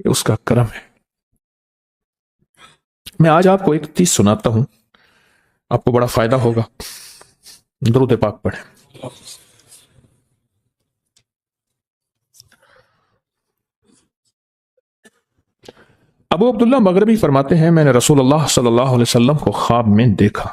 یہ اس کا کرم ہے۔ میں آج آپ کو ایک چیز سناتا ہوں، آپ کو بڑا فائدہ ہوگا۔ درود پاک پڑھیں۔ ابو عبداللہ مغربی فرماتے ہیں، میں نے رسول اللہ صلی اللہ علیہ وسلم کو خواب میں دیکھا،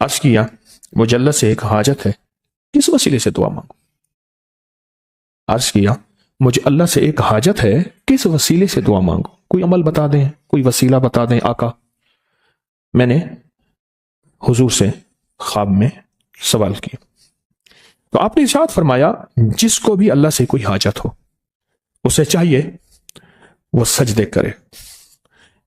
عرض کیا مجلد سے ایک حاجت ہے، کس وسیلے سے دعا مانگو؟ عرض کیا مجھے اللہ سے ایک حاجت ہے، کس وسیلے سے دعا مانگو؟ کوئی عمل بتا دیں، کوئی وسیلہ بتا دیں آقا۔ میں نے حضور سے خواب میں سوال کیا تو آپ نے ارشاد فرمایا، جس کو بھی اللہ سے کوئی حاجت ہو اسے چاہیے وہ سجدے کرے،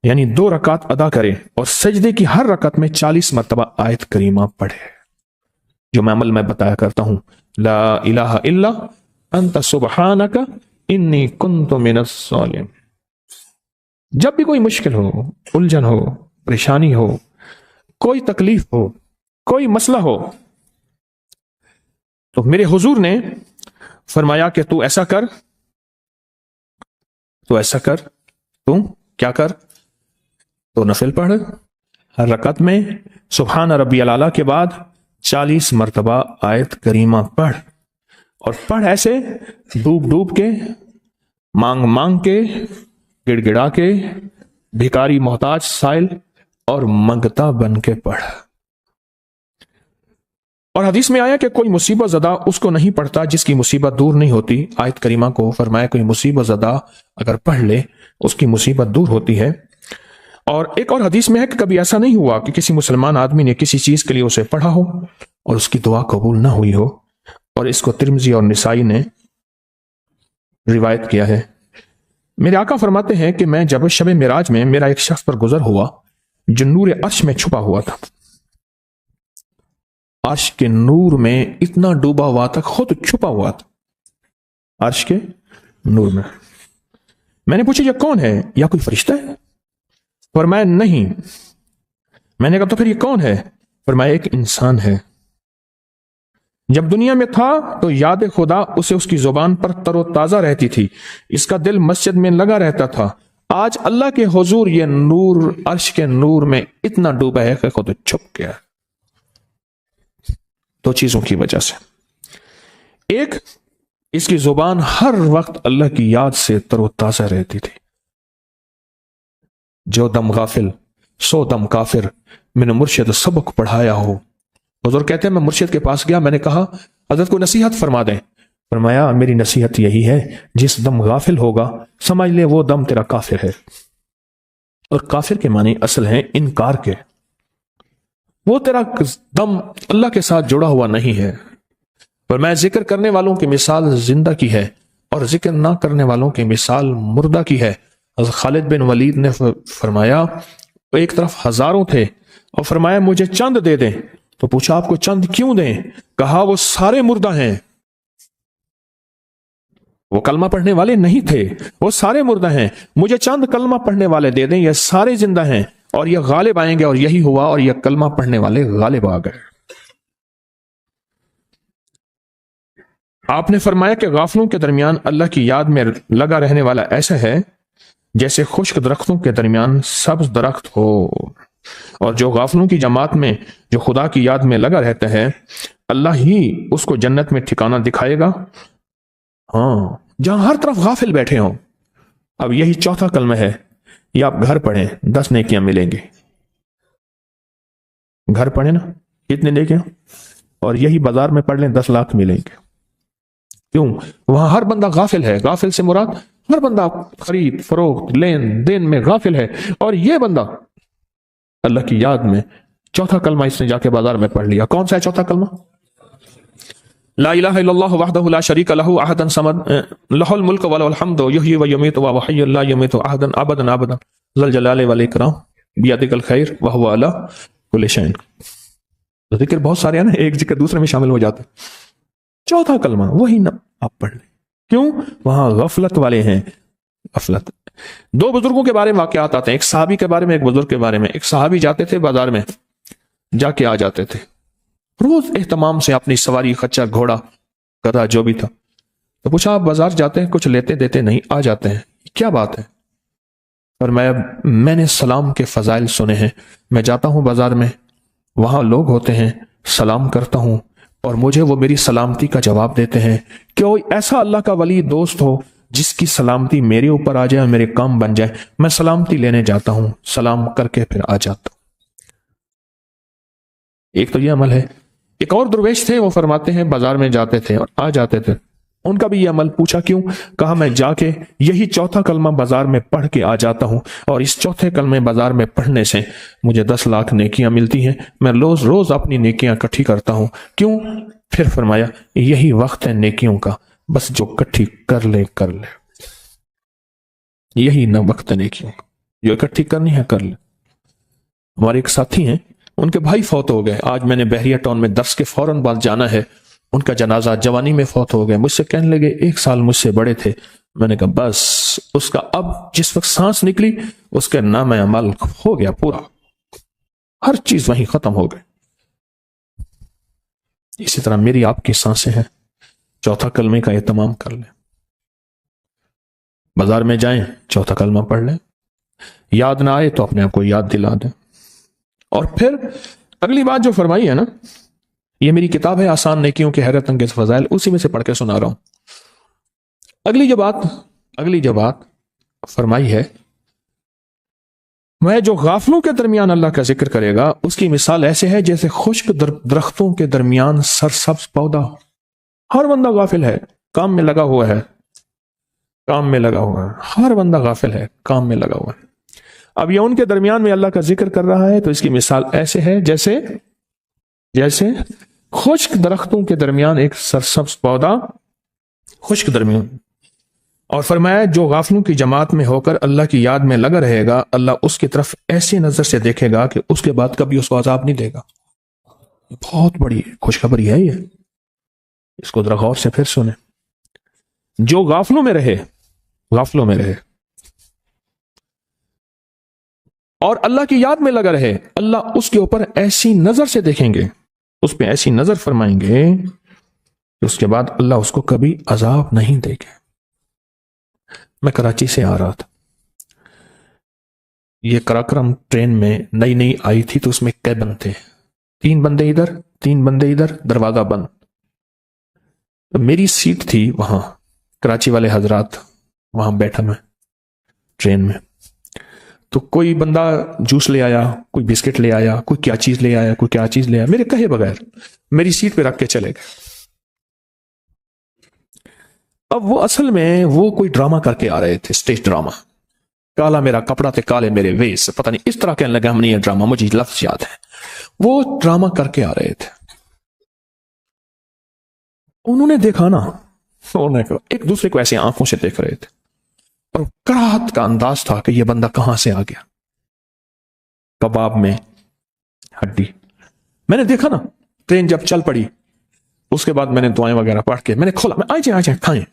یعنی 2 رکعت ادا کرے اور سجدے کی ہر رکعت میں 40 مرتبہ آیت کریمہ پڑھے، جو میں عمل میں بتایا کرتا ہوں، لا الہ الا انت سبحانک انی کنت من الظالمین۔ جب بھی کوئی مشکل ہو، الجھن ہو، پریشانی ہو، کوئی تکلیف ہو، کوئی مسئلہ ہو، تو میرے حضور نے فرمایا کہ تو ایسا کر، تو کیا کر، تو نفل پڑھ، ہر رکعت میں سبحان ربی الاعلیٰ کے بعد 40 مرتبہ آیت کریمہ پڑھ، اور پڑھ ایسے ڈوب ڈوب کے، مانگ مانگ کے، گڑ گڑا کے، بھکاری محتاج سائل اور منگتا بن کے پڑھ۔ اور حدیث میں آیا کہ کوئی مصیبت زدہ اس کو نہیں پڑھتا جس کی مصیبت دور نہیں ہوتی۔ آیت کریمہ کو فرمایا کوئی مصیبت زدہ اگر پڑھ لے اس کی مصیبت دور ہوتی ہے۔ اور ایک اور حدیث میں ہے کہ کبھی ایسا نہیں ہوا کہ کسی مسلمان آدمی نے کسی چیز کے لیے اسے پڑھا ہو اور اس کی دعا قبول نہ ہوئی ہو، اور اس کو ترمذی اور نسائی نے روایت کیا ہے۔ میرے آقا فرماتے ہیں کہ میں جب شب معراج میں میرا ایک شخص پر گزر ہوا جو نور عرش میں چھپا ہوا تھا، عرش کے نور میں اتنا ڈوبا ہوا تھا، خود چھپا ہوا تھا عرش کے نور میں۔ میں نے پوچھا یہ کون ہے، یا کوئی فرشتہ ہے؟ فرمایا نہیں۔ میں نے کہا تو پھر یہ کون ہے؟ فرمایا ایک انسان ہے، جب دنیا میں تھا تو یاد خدا اسے اس کی زبان پر تر و تازہ رہتی تھی، اس کا دل مسجد میں لگا رہتا تھا، آج اللہ کے حضور یہ نور عرش کے نور میں اتنا ڈوبا ہے کہ خود چھپ گیا۔ 2 چیزوں کی وجہ سے، ایک، اس کی زبان ہر وقت اللہ کی یاد سے تر و تازہ رہتی تھی۔ جو دم غافل سو دم کافر، میں نے مرشد سبق پڑھایا ہو۔ حضور کہتے ہیں میں مرشد کے پاس گیا، میں نے کہا حضرت کو نصیحت فرما دیں۔ فرمایا میری نصیحت یہی ہے، جس دم غافل ہوگا سمجھ لے وہ دم تیرا کافر ہے۔ اور کافر کے معنی اصل ہیں انکار کے، وہ تیرا دم اللہ کے ساتھ جڑا ہوا نہیں ہے۔ پر میں ذکر کرنے والوں کی مثال زندہ کی ہے اور ذکر نہ کرنے والوں کی مثال مردہ کی ہے۔ حضرت خالد بن ولید نے فرمایا ایک طرف ہزاروں تھے اور فرمایا مجھے چند دے دیں، تو پوچھا آپ کو چند کیوں دیں؟ کہا وہ سارے مردہ ہیں، وہ کلمہ پڑھنے والے نہیں تھے، وہ سارے مردہ ہیں، مجھے چند کلمہ پڑھنے والے دے دیں، یہ سارے زندہ ہیں اور یہ غالب آئیں گے۔ اور یہی ہوا، اور یہ کلمہ پڑھنے والے غالب آ گئے۔ آپ نے فرمایا کہ غافلوں کے درمیان اللہ کی یاد میں لگا رہنے والا ایسا ہے جیسے خشک درختوں کے درمیان سبز درخت ہو، اور جو غافلوں کی جماعت میں جو خدا کی یاد میں لگا رہتا ہے اللہ ہی اس کو جنت میں ٹھکانہ دکھائے گا، ہاں جہاں ہر طرف غافل بیٹھے ہوں۔ اب یہی چوتھا کلمہ ہے، یہ آپ گھر پڑھیں 10 نیکیاں ملیں گے۔ گھر پڑھیں نا، کتنے نیکیاں؟ اور یہی بازار میں پڑھ لیں 10 لاکھ ملیں گے۔ کیوں؟ وہاں ہر بندہ غافل ہے، غافل سے مراد ہر بندہ خرید فروخت لین دین میں غافل ہے، اور یہ بندہ اللہ کی یاد میں چوتھا کلمہ اس نے جا کے بازار میں پڑھ لیا۔ کون سا ہے چوتھا کلمہ؟ لا الہ الا اللہ وحدہ لا شریک لہ احد صمد لہ الملک وله الحمد یحیی و یمیت وهو حی لا یمیت احد ابدا ابدا ذو الجلال والاکرام بیدک الخیر وهو علی کل شیء۔ ذکر بہت سارے ہیں نا، ایک ذکر دوسرے میں شامل ہو جاتے۔ چوتھا کلمہ وہی نا آپ پڑھ لیں۔ کیوں؟ وہاں غفلت والے ہیں، غفلت۔ 2 بزرگوں کے بارے میں واقعات آتے ہیں، ایک صحابی کے بارے میں، ایک بزرگ کے بارے میں۔ ایک صحابی جاتے تھے بازار میں، جا کے آ جاتے تھے روز اہتمام سے، اپنی سواری خچر گھوڑا گدھا جو بھی تھا۔ تو پوچھا آپ بازار جاتے ہیں، کچھ لیتے دیتے نہیں، آ جاتے ہیں، کیا بات ہے؟ فرمایا میں نے سلام کے فضائل سنے ہیں، میں جاتا ہوں بازار میں، وہاں لوگ ہوتے ہیں، سلام کرتا ہوں اور مجھے وہ میری سلامتی کا جواب دیتے ہیں۔ کوئی ایسا اللہ کا ولی دوست ہو جس کی سلامتی میرے اوپر آ جائے اور میرے کام بن جائے، میں سلامتی لینے جاتا ہوں، سلام کر کے پھر آ جاتا ہوں۔ ایک تو یہ عمل ہے۔ ایک اور درویش تھے، وہ فرماتے ہیں بازار میں جاتے تھے اور آ جاتے تھے، ان کا بھی یہ عمل پوچھا کیوں؟ کہا میں جا کے یہی چوتھا کلمہ بازار میں پڑھ کے آ جاتا ہوں اور اس چوتھے کلمے بازار میں پڑھنے سے مجھے 10 لاکھ نیکیاں ملتی ہیں، میں روز روز اپنی نیکیاں اکٹھی کرتا ہوں۔ کیوں؟ پھر فرمایا یہی وقت ہے نیکیوں کا، بس جو اکٹھی کر لے کر لے، یہی نہ وقت ہے نیکیوں کا، جو اکٹھی کرنی ہے کر لے۔ ہمارے ایک ساتھی ہیں، ان کے بھائی فوت ہو گئے، آج میں نے بحریہ ٹاؤن میں درس کے فوراً بعد جانا ہے، ان کا جنازہ، جوانی میں فوت ہو گئے، مجھ سے کہنے لگے 1 سال مجھ سے بڑے تھے۔ میں نے کہا بس اس کا اب جس وقت سانس نکلی اس کے نام عمل ہو گیا پورا، ہر چیز وہیں ختم ہو گئی۔ اسی طرح میری آپ کی سانسیں ہیں، چوتھا کلمے کا اہتمام کر لیں، بازار میں جائیں چوتھا کلمہ پڑھ لیں، یاد نہ آئے تو اپنے آپ کو یاد دلا دیں۔ اور پھر اگلی بات جو فرمائی ہے نا، یہ میری کتاب ہے آسان نیکیوں کے حیرت انگیز فضائل، اسی میں سے پڑھ کے سنا رہا ہوں۔ اگلی جو بات فرمائی ہے، میں جو غافلوں کے درمیان اللہ کا ذکر کرے گا اس کی مثال ایسے ہے جیسے خشک درختوں کے درمیان سرسبز پودا۔ ہر بندہ غافل ہے، کام میں لگا ہوا ہے، ہر بندہ غافل ہے، کام میں لگا ہوا ہے۔ اب یہ ان کے درمیان میں اللہ کا ذکر کر رہا ہے تو اس کی مثال ایسے ہے جیسے خشک درختوں کے درمیان ایک سرسبز پودا، خشک درمیان۔ اور فرمایا جو غافلوں کی جماعت میں ہو کر اللہ کی یاد میں لگا رہے گا، اللہ اس کی طرف ایسی نظر سے دیکھے گا کہ اس کے بعد کبھی اس کو عذاب نہیں دے گا۔ بہت بڑی خوشخبری ہے یہ، اس کو ذرا غور سے پھر سنیں۔ جو غافلوں میں رہے اور اللہ کی یاد میں لگا رہے، اللہ اس کے اوپر ایسی نظر سے دیکھیں گے، اس پہ ایسی نظر فرمائیں گے کہ اس کے بعد اللہ اس کو کبھی عذاب نہیں دے گا۔ میں کراچی سے آ رہا تھا، یہ کراکرم ٹرین میں نئی آئی تھی تو اس میں کیبن تھے، 3 بندے ادھر 3 بندے ادھر، دروازہ بند۔ میری سیٹ تھی وہاں، کراچی والے حضرات وہاں بیٹھا میں ٹرین میں، تو کوئی بندہ جوس لے آیا، کوئی بسکٹ لے آیا، کوئی کیا چیز لے آیا، میرے کہے بغیر میری سیٹ پہ رکھ کے چلے گئے۔ اب وہ اصل میں وہ کوئی ڈرامہ کر کے آ رہے تھے، اسٹیج ڈرامہ، کالا میرا کپڑا تھے کالے میرے ویس، پتہ نہیں اس طرح کہنے لگا، ہم نے یہ ڈرامہ، مجھے لفظ یاد ہے، وہ ڈرامہ کر کے آ رہے تھے۔ انہوں نے دیکھا نا، ایک دوسرے کو ایسے آنکھوں سے دیکھ رہے تھے اور کراہت کا انداز تھا کہ یہ بندہ کہاں سے آ گیا، کباب میں ہڈی۔ میں نے دیکھا نا، ٹرین جب چل پڑی اس کے بعد میں نے دعائیں وغیرہ پڑھ کے میں نے کھولا، میں آ جائیں کھائیں،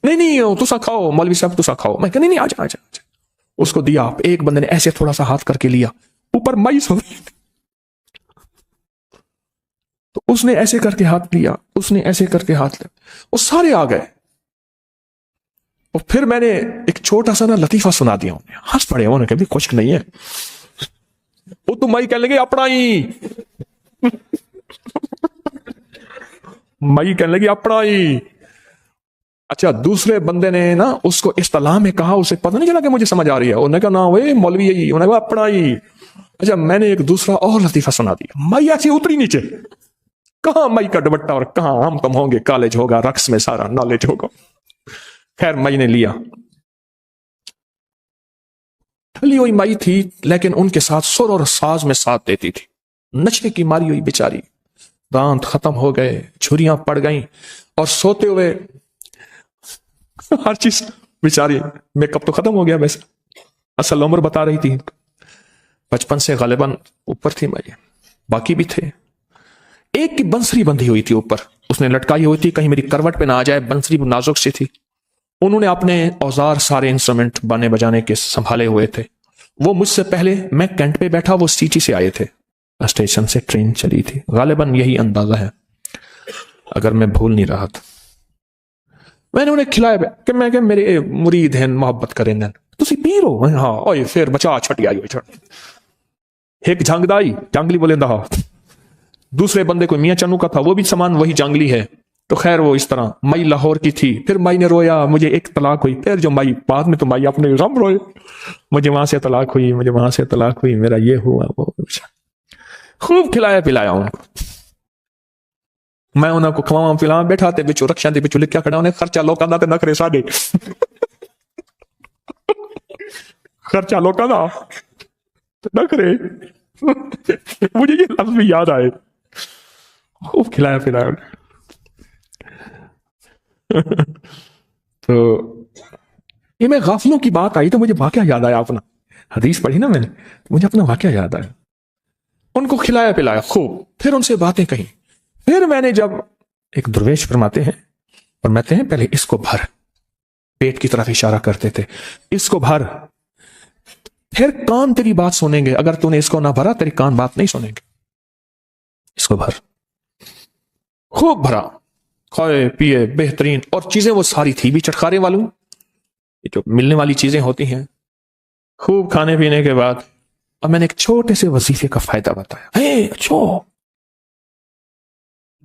نہیں تسا کھاؤ مولوی صاحب تسا کھاؤ، میں کہ نہیں آ جائیں، اس کو دیا۔ ایک بندے نے ایسے تھوڑا سا ہاتھ کر کے لیا، اوپر مئی سو رہی تھی تو اس نے ایسے کر کے ہاتھ لیا، اس نے ایسے کر کے ہاتھ لیا، وہ سارے آ گئے۔ اور پھر میں نے ایک چھوٹا سا نا لطیفہ سنا دیا، انہیں ہنس پڑے، انہوں نے کہا خشک نہیں ہے، وہ تو مئی کہنے لگے اپنا ہی، مئی کہنے لگی اپنا ہی۔ اچھا دوسرے بندے نے نا اس کو اصطلاح میں کہا، اسے پتہ نہیں چلا کہ مجھے سمجھ آ رہی ہے، انہوں نے کہا نا وہ مولوی یہی، انہوں نے کہا اپنا ہی۔ اچھا میں نے ایک دوسرا اور لطیفہ سنا دیا، مئی ایسی اتری نیچے، کہاں مئی کا دوپٹہ اور کہاں ہم کم ہوں گے، کالج ہوگا، رقص میں سارا نالج ہوگا۔ خیر مئی نے لیا، ٹھلی ہوئی مئی تھی لیکن ان کے ساتھ سر اور ساز میں ساتھ دیتی تھی، نچنے کی ماری ہوئی بیچاری، دانت ختم ہو گئے، چھریاں پڑ گئیں، اور سوتے ہوئے ہر چیز بیچاری، میک اپ تو ختم ہو گیا، ویسے اصل عمر بتا رہی تھی 55 سے غالباً اوپر تھی مئی، باقی بھی تھے۔ ایک کی بنسری بندھی ہوئی تھی اوپر، اس نے لٹکائی ہوئی تھی کہیں میری کروٹ پہ نہ آ جائے، بنسری نازک سی تھی۔ انہوں نے اپنے اوزار سارے انسٹرومنٹ بانے بجانے کے سنبھالے ہوئے تھے، وہ مجھ سے پہلے، میں کینٹ پہ بیٹھا، وہ سیٹی سے آئے تھے، اسٹیشن سے ٹرین چلی تھی، غالباً یہی اندازہ ہے اگر میں بھول نہیں رہا تھا۔ میں نے انہیں کھلایا کہ میں کہ میرے مرید ہیں محبت کریں گے تسی پیر ہو ہاں اوئے پھر بچا چھٹ گیا ایک جھنگدائی جنگلی بولے ہاں دوسرے بندے کو میاں چنو کا تھا وہ بھی سامان وہی جنگلی ہے تو خیر وہ اس طرح مائی لاہور کی تھی پھر مائی نے رویا مجھے ایک طلاق ہوئی پھر جو مائی بعد میں تو مائی اپنے غم روئے مجھے وہاں سے طلاق ہوئی مجھے وہاں سے طلاق ہوئی میرا یہ ہوا وہ خوب کھلایا پلایا ان کو میں انہوں کو کھواواں پلاواں بیٹھا تے بچو رکشاں دے بچو لکھیا کھڑا انہیں خرچہ لوکاں دا تے نخرے ساڈے خرچہ لوکاں دا تے نخرے مجھے یہ لفظ بھی یاد آئے خوب کھلایا پلایا تو یہ میں غافلوں کی بات آئی تو مجھے واقعہ یاد آیا اپنا حدیث پڑھی نا میں نے مجھے اپنا واقعہ یاد آیا ان کو کھلایا پلایا خوب پھر ان سے باتیں کہیں پھر میں نے جب ایک درویش فرماتے ہیں اور میں ہیں پہلے اس کو بھر پیٹ کی طرف اشارہ کرتے تھے اس کو بھر پھر کان تیری بات سنیں گے اگر تو نے اس کو نہ بھرا تیری کان بات نہیں سنیں گے اس کو بھر خوب بھرا کھائے پیے بہترین اور چیزیں وہ ساری تھی بھی چٹکارے والوں یہ جو ملنے والی چیزیں ہوتی ہیں خوب کھانے پینے کے بعد اب میں نے ایک چھوٹے سے وظیفے کا فائدہ بتایا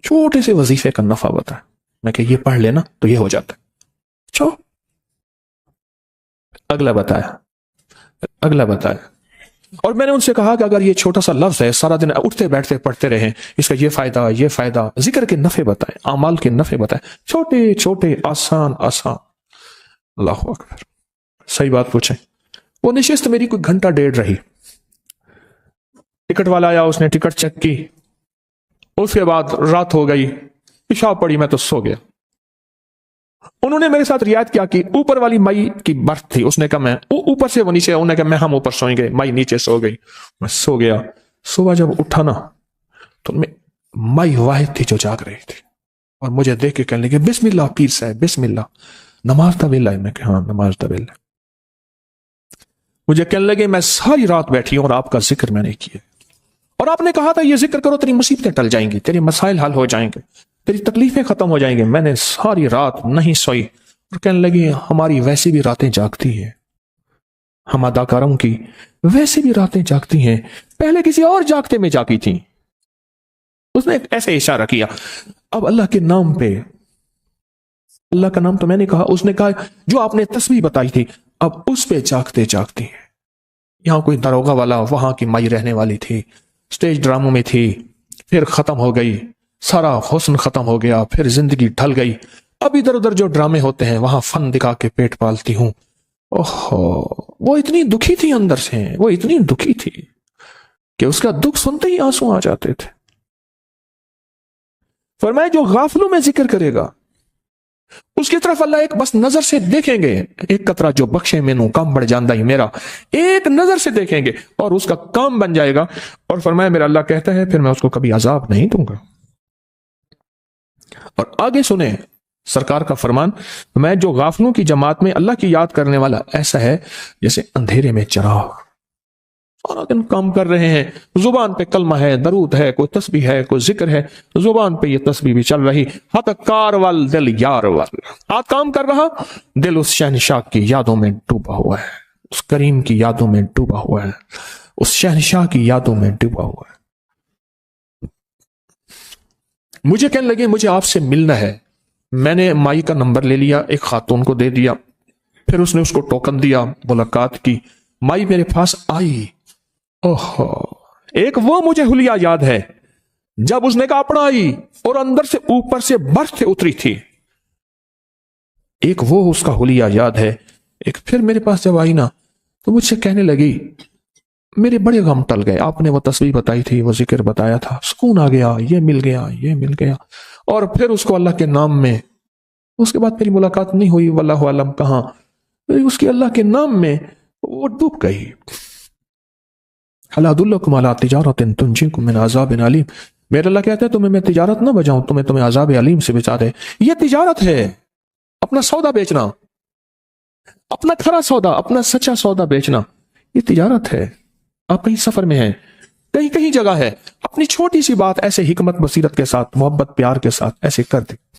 چھوٹے سے وظیفے کا نفع بتایا میں کہ یہ پڑھ لینا تو یہ ہو جاتا ہے اگلا بتایا اور میں نے ان سے کہا کہ اگر یہ چھوٹا سا لفظ ہے سارا دن اٹھتے بیٹھتے پڑھتے رہیں اس کا یہ فائدہ ذکر کے نفع بتائیں اعمال کے نفع بتائیں چھوٹے چھوٹے آسان اللہ اکبر صحیح بات پوچھیں وہ نشست میری کوئی گھنٹہ ڈیڑھ رہی ٹکٹ والا آیا اس نے ٹکٹ چیک کی اس کے بعد رات ہو گئی عشاء پڑی میں تو سو گیا انہوں نے میرے ساتھ رعایت کیا کہ اوپر والی مائی کی برتھ تھی اس نے کہا میں اوپر سے وہ نیچے انہوں نے کہا میں ہم اوپر سوئیں گے مائی نیچے سو گئی میں سو گیا صبح جب اٹھا نا تو مائی واحد تھی جو جاگ رہی تھی اور مجھے دیکھ کے کہنے لگے بسم اللہ پیر صاحب بسم اللہ نماز دا ویلا ہے میں کہ ہاں نماز دا ویلا مجھے کہنے لگے میں ساری رات بیٹھی ہوں اور آپ کا ذکر میں نے کیا اور آپ نے کہا تھا یہ ذکر کرو تیری مصیبتیں ٹل جائیں گی تیرے مسائل حل ہو جائیں گے تیری تکلیفیں ختم ہو جائیں گے میں نے ساری رات نہیں سوئی اور کہنے لگی ہماری ویسی بھی راتیں جاگتی ہیں ہم اداکاروں کی ویسی بھی راتیں جاگتی ہیں پہلے کسی اور جاگتے میں جاگی تھیں اس نے ایسے اشارہ کیا اب اللہ کے نام پہ اللہ کا نام تو میں نے کہا اس نے کہا جو آپ نے تسبیح بتائی تھی اب اس پہ جاگتے جاگتی ہیں یہاں کوئی داروغہ والا وہاں کی مائی رہنے والی تھی سٹیج ڈراموں میں تھی پھر ختم ہو گئی سارا حسن ختم ہو گیا پھر زندگی ڈھل گئی اب ادھر ادھر جو ڈرامے ہوتے ہیں وہاں فن دکھا کے پیٹ پالتی ہوں وہ اتنی دکھی تھی اندر سے وہ اتنی دکھی تھی کہ اس کا دکھ سنتے ہی آنسو آ جاتے تھے فرمایا جو غافلوں میں ذکر کرے گا اس کی طرف اللہ ایک بس نظر سے دیکھیں گے ایک قطرہ جو بخشے میں نو کام بڑھ جاندہ ہی میرا ایک نظر سے دیکھیں گے اور اس کا کام بن جائے گا اور فرمایا میرا اللہ کہتا ہے پھر میں اس کو کبھی عذاب نہیں دوں گا اور آگے سنیں سرکار کا فرمان میں جو غافلوں کی جماعت میں اللہ کی یاد کرنے والا ایسا ہے جیسے اندھیرے میں چراغ سارا دن کام کر رہے ہیں زبان پہ کلمہ ہے درود ہے کوئی تسبیح ہے کوئی ذکر ہے زبان پہ یہ تسبیح بھی چل رہی ہاتھ کار وال دل یار وال ہاتھ کام کر رہا دل اس شہنشاہ کی یادوں میں ڈوبا ہوا ہے اس کریم کی یادوں میں ڈوبا ہوا ہے اس شہنشاہ کی یادوں میں ڈوبا ہوا ہے مجھے کہنے لگے مجھے آپ سے ملنا ہے میں نے مائی کا نمبر لے لیا ایک خاتون کو دے دیا پھر اس نے اس کو ٹوکن دیا ملاقات کی مائی میرے پاس آئی ایک وہ مجھے حلیہ یاد ہے جب اس نے کہا اپنا آئی اور اندر سے اوپر سے برف سے اتری تھی ایک وہ اس کا حلیہ یاد ہے ایک پھر میرے پاس جب آئی نا تو مجھ سے کہنے لگی میرے بڑے غم ٹل گئے آپ نے وہ تسبیح بتائی تھی وہ ذکر بتایا تھا سکون آ گیا یہ مل گیا اور پھر اس کو اللہ کے نام میں اس کے بعد میری ملاقات نہیں ہوئی واللہ عالم کہاں اس کی اللہ کے نام میں وہ ڈوب گئی حَلَا أَدُلُّكُمْ عَلَىٰ تِجَارَةٍ تُنْجِيكُم مِّنْ عَذَابٍ عَلِيمٍ میرے اللہ کہتا ہے تمہیں میں تجارت نہ بجاؤں تمہیں عذاب علیم سے بچا دے یہ تجارت ہے اپنا سودا بیچنا اپنا کھرا سودا اپنا سچا سودا بیچنا یہ تجارت ہے آپ کہیں سفر میں ہیں کہیں جگہ ہے اپنی چھوٹی سی بات ایسے حکمت بصیرت کے ساتھ محبت پیار کے ساتھ ایسے کر دیں